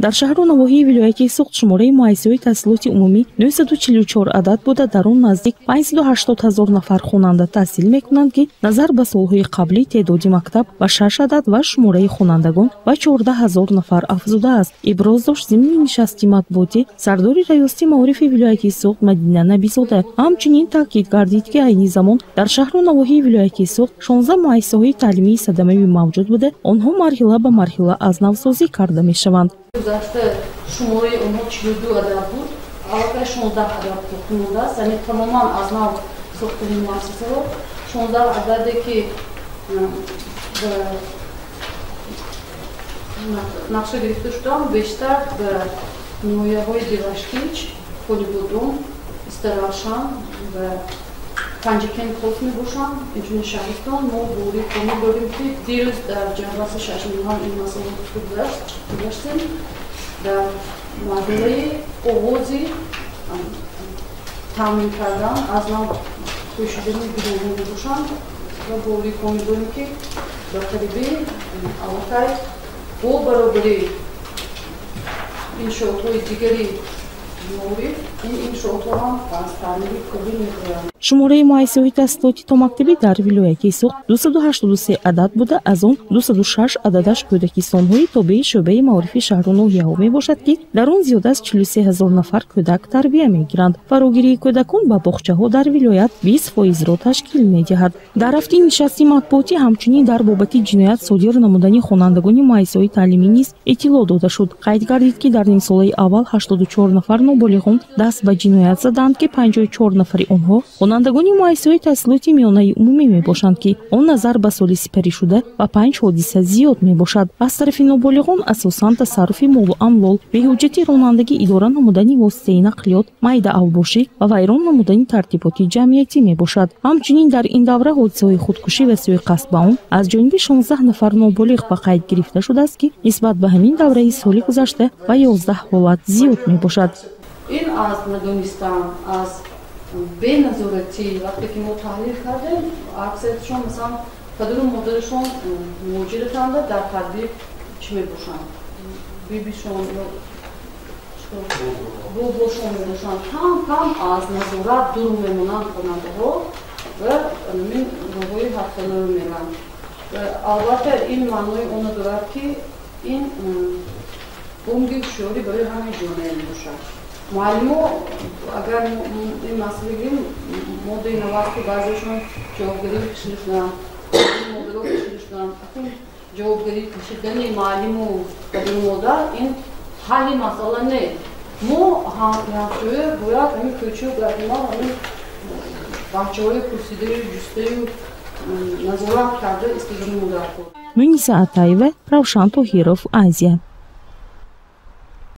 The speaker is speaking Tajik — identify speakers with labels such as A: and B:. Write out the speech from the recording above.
A: дар шаҳру навоҳии вилояти Суғд шумораи муайсиёи таҳсилоти умумӣ 944 адад буда дар он наздик 580 000 нафар хонанда таҳсил мекунанд ки назар ба солҳои қаблӣ теъдоди мактаб ба 6 адад ва шумораи хонандагон ба 14 000 нафар афзуда аст. Иброз дошт зимни нишасти матбуотӣ сардори раёсати маорифи вилояти Суғд Мадина Набизода. Ҳамчунин таъкид гардид ки айни замон дар шаҳру навоҳии вилояти Суғд 16 муассисаҳои таълимии садамавӣ мавҷуд буда онҳо марҳила ба марҳила аз навсозӣ карда мешаванд.
B: گذشته شماره اونها 42 عدد بود، البته 16 عدد مونده است، یعنی تماما از نو ساخته مؤسسه رو 16 عددی که نقشه گرفته شدن بیشتر به نویاهای دیوشکیچ، پولیبودون، استرالشان و پنجکن خود می باشند. اینجوری شهرستان ما بوری کمی داریم که دیروز در جلسه ششمینان این مسئله گذاشتیم. در مدله آغازی تامین کردن از نو کوشیدنی گروه می باشند و بوری کمی داریم که در طریبی البته با برابری انشاءات‌های دیگری مورد این انشاءات‌ها هم از تعمیری کلی می‌کنند.
A: шумораи муайсиёи таҳсилоти то мактаби дар вилояти Суғд 283 адад буда аз он 206 ададаш кӯдакистонҳои тобеи шӯъбаи маорифи шаҳру ноҳияҳо мебошад ки дар он зиёда аз 43 000 нафар кӯдак тарбия мегиранд. Фарогирии кӯдакон ба боғчаҳо дар вилоят 20%-ро ташкил медиҳад. Дар ҳафтаи нишасти матбуотӣ ҳамчунин дар бобати ҷиноят содир намудани хонандагони муассисаҳои таълимӣ низ иттилоъ дода шуд. Қайд гардид ки дар нимсолаи аввал 84 нафар ноболиғон даст ба ҷиноят заданд ки 54 нафари онҳо хонандагони муассисаҳои таҳсилоти миёнаи умумӣ мебошанд ки он назар ба соли сипарӣ шуда ба 5 ҳодиса зиёд мебошад. Аз тарафи ноболиғон асосан тасарруфи молу амлол, беҳуҷҷати ронандагӣ, идора намудани воситаи нақлиёт, майда авбошӣ ва вайрон намудани тартиботи ҷамъиятӣ мебошад. Ҳамчунин дар ин давра ҳодисаҳои худкушӣ ва суиқасд ба он аз ҷониби 16 нафар ноболиғ ба қайд гирифта шудааст ки нисбат ба ҳамин давраи соли гузашта ба 11 ҳолат зиёд мебошад.
B: ин аз надонистан аз беназорати вақте ки мо таҳлил кардем аксарияшон масалан падару модарашон муҳоҷиратанда дар тарбия чӣ мебошанд бибишон бобошон мебошанд кам кам аз назорат дур мемонанд хонандаҳо ва мин роҳҳои ҳафтанаро меранд. албатта ин маънои он надорад ки ин бонги ҳушёрӣ барои ҳамаи ҷомеа мебошад. معلمو اگر این مسئله گیریم مدل نواستی بعضیشون جوابگیری کشیدن مدلو کشیدن اصلا جوابگیری کشیدن معلمو بدون مدل این حلی مسئله نه ما همچنین باید همین کوچه گردیم همین بچه‌های پرسیده جسته نظارت کرده استفاده مدل کنیم.
A: Munisa Ataeva, Ravshan Tohirov, Азия.